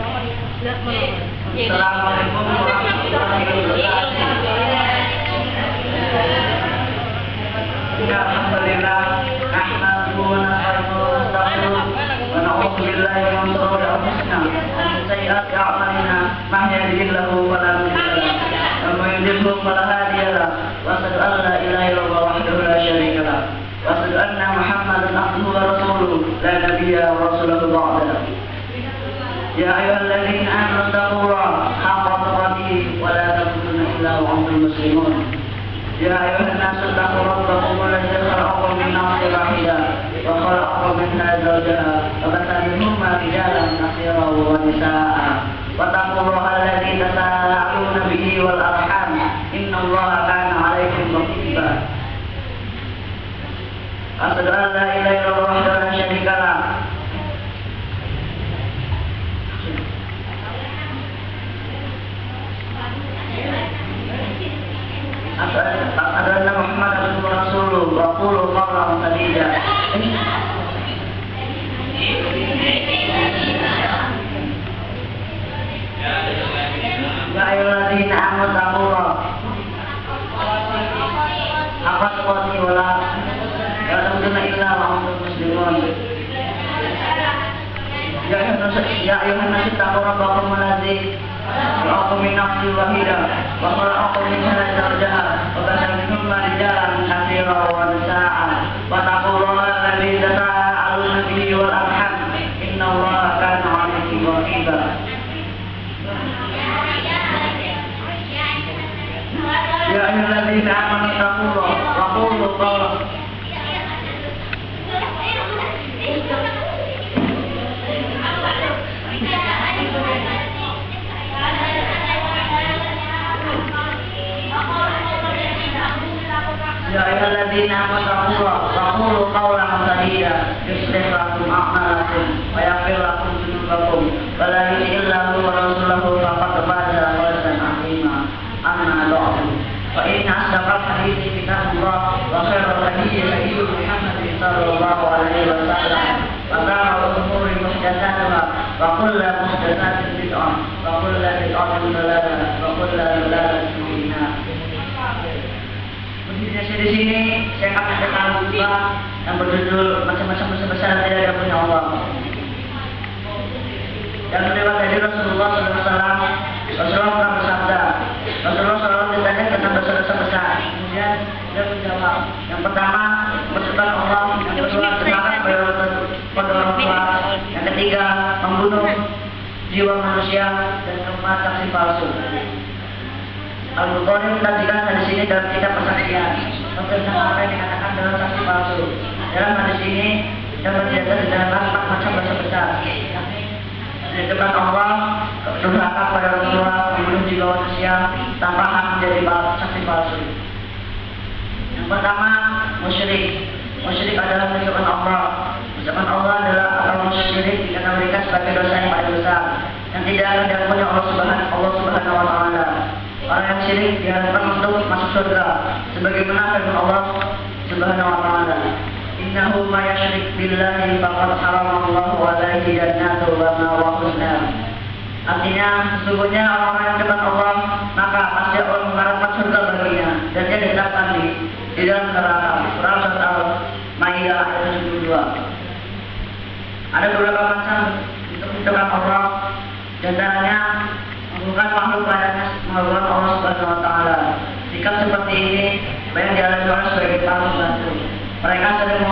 Assalamualaikum warahmatullahi wabarakatuh. Alhamdulillah, nahmaduhu wa nasta'inuhu wa na'udzu billahi min shururi anfusina wa min sayyi'ati a'malina. Man yahdihillahu fala mudilla lahu wa man yudlil fala hadiya lahu. Wa asyhadu an la ilaha illallah wahdahu la syarika lahu wa asyhadu anna Muhammadan abduhu wa rasuluhu la nabiyya wa rasuluhu ba'dahu. Ya ayyuhalladzina amanu taqullaha haqqa tuqatih wa la tamutunna illa wa antum muslimun. Ya ayyuhan nasu taqu rabbakum alladzi khalaqakum min nafsin wahidah wa khalaqa minha zawjaha wa batha minhuma rijalan katsiran wa nisaa'a wa taqullaha alladzi tasaaluna bihi wal arham innallaha kana 'alaykum raqiba. Asyhadu an la ilaha illallah wahdahu la syarika lahu. Asyhadu anna Muhammadan Rasulullah wa qulu qawlan sadida. Ya ayyuhalladzina amanu taqullaha haqqa tuqatih wa la tamutunna illa wa antum muslimun. Ya ayyuhan nasu taqu rabbakum alladzi khalaqakum min nafsin wahidah wa khalaqa minha zawjaha wa batha minhuma rijalan katsiran wa nisaa'a wa taqullaha alladzi tasaaluna bihi wal arham innallaha kana 'alaykum raqiba. Ya ayyuhalladzina amanu taqullaha wa qulu qawlan Ya ayyuhalladzina amanu taqullaha wa qulu qawlan sadida yuslih lakum a'malakum wa yaghfir lakum dhunubakum wa la yuti'illahu wa rasulahu faqad faza fawzan 'azima. Amma ba'du, fa inna asdaqal hadithi kitabullah wa khairal hadi hadi Muhammad sallallahu alaihi wasallam wa sharrul umuri muhdatsatuha wa kullu muhdatsatin bid'ah wa kullu bid'atin dalalah wa kullu dalalatin finnar. Di sini saya akan menceritakan khutbah yang berjudul macam-macam dosa besar tidak ada punya Allah. Yang lewat dari Rasulullah SAW, Rasulullah pernah bersabda. Rasulullah SAW ditanya tentang dosa-dosa besar. Kemudian dia menjawab. Yang pertama, bersumpah Allah. Yang kedua, kesalahan pada orang tua. Yang ketiga, membunuh jiwa manusia. Dan keempat, saksi palsu. Al-Bukhari menjelaskan hadis ini dalam kitab persaksian tentang apa yang dikatakan dalam saksi palsu. Dalam hadis ini dapat dilihat terdapat 4 macam dosa besar, yakni di depan Allah, durhaka pada orang tua, membunuh jiwa manusia tanpa hak menjadi saksi palsu. Yang pertama, musyrik. Musyrik adalah mengucapkan Allah. Mengucapkan Allah adalah atau musyrik dikategorikan sebagai dosa yang paling besar yang tidak akan diampuni Allah Subhanahu wa Ta'ala. Orang yang syirik diharapkan untuk masuk surga sebagaimana firman Allah Subhanahu wa Ta'ala, innahu may yusyrik billahi faqad haramallahu 'alaihi jannatu wa ma'wahu nar. Artinya sesungguhnya orang yang dekat Allah maka pasti Allah mengharapkan surga baginya dan dia ditetapkan di dalam neraka. Surah Al-Maidah ayat 72. Ada beberapa macam untuk mendekat Allah, di antaranya bukan makhluk lainnya melakukan Allah Subhanahu wa Ta'ala. Sikap seperti ini banyak dialami orang sebagai para pembantu. Mereka sering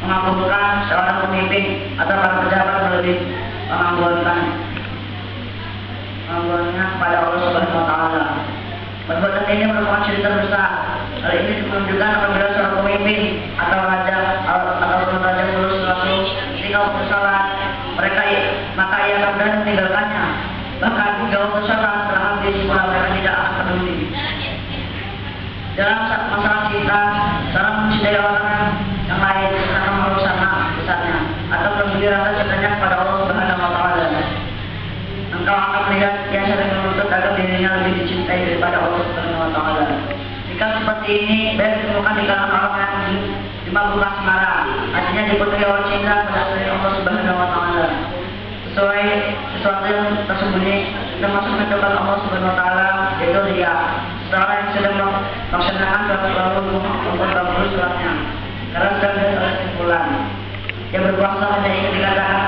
mengakukan seorang pemimpin atau para pejabat lebih mengakukannya kepada Allah Subhanahu wa Ta'ala. Perbuatan ini merupakan cerita besar. Hal ini menunjukkan apabila seorang pemimpin atau raja lulus suatu ketika waktu salat maka ia akan berani meninggalkannya. Bahkan hingga waktu salat setelah habis pula mereka tidak akan peduli. Dalam masalah cinta, seorang mencintai orang yang lain karena merusak besarnya atau memberi rasa cintanya kepada Allah Subhanahu wa Ta'ala. Engkau akan melihat dia sering menuntut agar dirinya lebih dicintai daripada Allah Subhanahu wa Ta'ala. Jika seperti ini banyak ditemukan di kalangan orang yang di mabuk asmara, artinya dipenuhi oleh cinta pada selain Allah Subhanahu wa Ta'ala. sesuai sesuatu yang tersembunyi termasuk mendekat Allah Subhanahu Wa Taala, yaitu riya. Seorang yang sedang melaksanakan suatu lalu memperbaiki suratnya karena sedang ada kesimpulan. Yang berpuasa hanya ingin dikatakan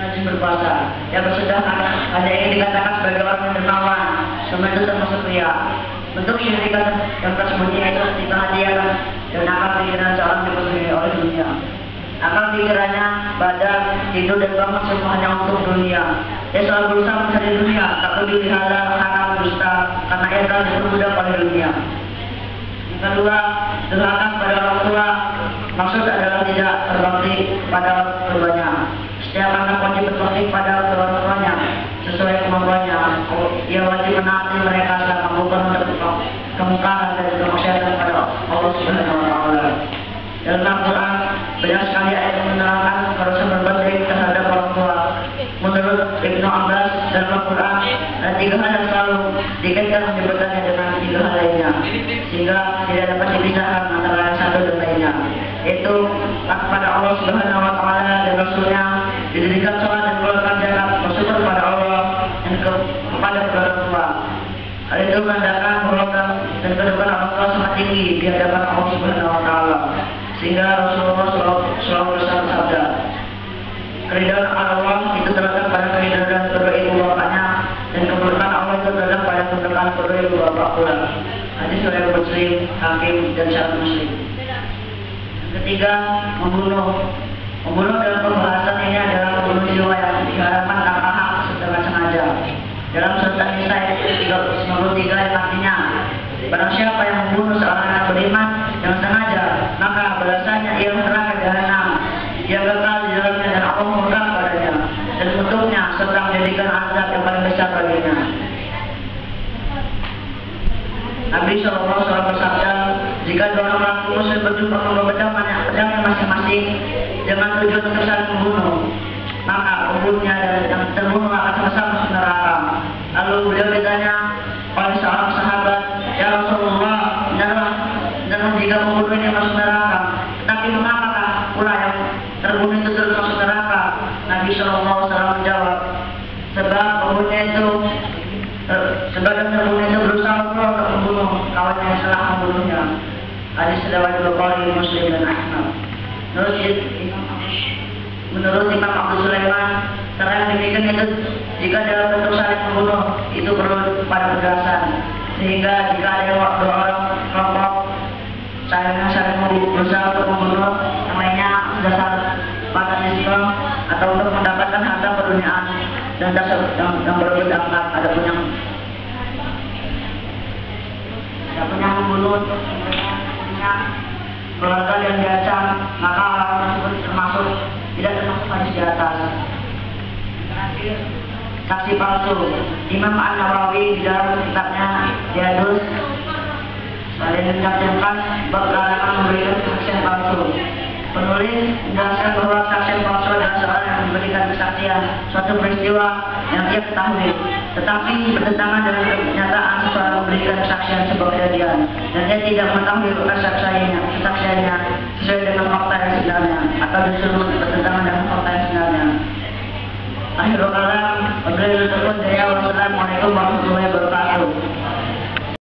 rajin berpuasa. Yang bersedekah hanya ingin dikatakan sebagai orang yang dermawan. Semua itu termasuk riya. Bentuk syirikan yang tersembunyi itu dihadiahkan dan akal pikiran seorang dipenuhi oleh dunia. Akal pikirannya, badan, tidur dan bangun semua hanya untuk dunia. Dia selalu berusaha mencari dunia, tak peduli halal, haram, dusta, karena ia telah diperbudak oleh dunia. Yang kedua, durhaka kepada orang tua. Maksud adalah tidak berbakti pada keduanya. Setiap anak wajib berbakti pada orang tuanya sesuai kemampuannya. Ia wajib menaati mereka selama bukan untuk kemungkaran dan kemaksiatan pada Allah Subhanahu Wa Taala. Dalam Al-Quran banyak sekali ayat yang menerangkan harus berbuat baik terhadap orang tua. Menurut Ibnu Abbas dalam Al-Quran ada 3 hal yang selalu dikaitkan menyebutannya dengan 3 hal lainnya, sehingga tidak dapat dipisahkan antara yang satu dan lainnya, yaitu kepada Allah Subhanahu Wa Taala dan Rasulnya, didirikan sholat dan mengeluarkan zakat, bersyukur kepada Allah dan kepada kedua orang tua. Hal itu menandakan bahwa dan kedudukan orang tua sangat tinggi di hadapan Allah Subhanahu Wa Taala, sehingga Rasulullah selalu bersabda, keridhaan Allah itu terletak pada keridhaan kedua ibu bapaknya, dan keberkahan Allah itu terletak pada keberkahan kedua ibu bapak pula. Hadis riwayat Muslim, Hakim dan Syarat Muslim. Yang ketiga, membunuh dalam pembahasan ini adalah membunuh jiwa yang diharapkan tanpa hak secara sengaja. Dalam surat An-Nisa ayat 93 yang artinya, barang siapa yang membunuh seorang anak beriman dengan sengaja, maka balasannya ia neraka jahanam. Dia kekal di dalamnya dan Allah murka padanya, dan untuknya serta menjadikan azab yang paling besar baginya. Nabi SAW bersabda, jika dua orang laki muslim berjumpa membawa pedangnya masing-masing dengan tujuan untuk saling membunuh, maka pembunuhnya dan yang terbunuh akan sama-sama masuk neraka. Lalu beliau ditanya oleh seorang sahabat, ya Rasulullah, dan jika pembunuh ini masuk neraka, tetapi mengapakah pula yang terbunuh itu terus masuk neraka? Nabi SAW menjawab, sebab yang terbunuh itu berusaha untuk membunuh kawannya yang telah membunuhnya. Hadis riwayat Bukhari, Muslim dan Ahmad. Menurut Imam Abdul Sulaiman, cara yang demikian itu jika dalam bentuk saling membunuh itu perlu pada penjelasan, sehingga jika ada dua orang kelompok saling berusaha untuk membunuh yang lainnya dasar fanatisme atau untuk mendapatkan harta keduniaan dan dasar yang berebut angkat, ada pun yang membunuh keluarga yang diancam, maka orang tersebut tidak termasuk hadis di atas. Terakhir, saksi palsu. Imam An-Nawawi di dalam kitabnya Jadus menjelaskan bab larangan memberikan kesaksian palsu. Penulis menjelaskan bahwa kesaksian palsu adalah seorang yang memberikan kesaksian suatu peristiwa yang ia ketahui, tetapi bertentangan dengan kenyataan seseorang memberikan kesaksian sebuah kejadian, dan dia tidak mengetahui kesaksiannya sesuai dengan fakta yang sebenarnya, atau justru bertentangan dengan fakta yang sebenarnya. Akhirul kalam, wassalamualaikum warahmatullahi wabarakatuh.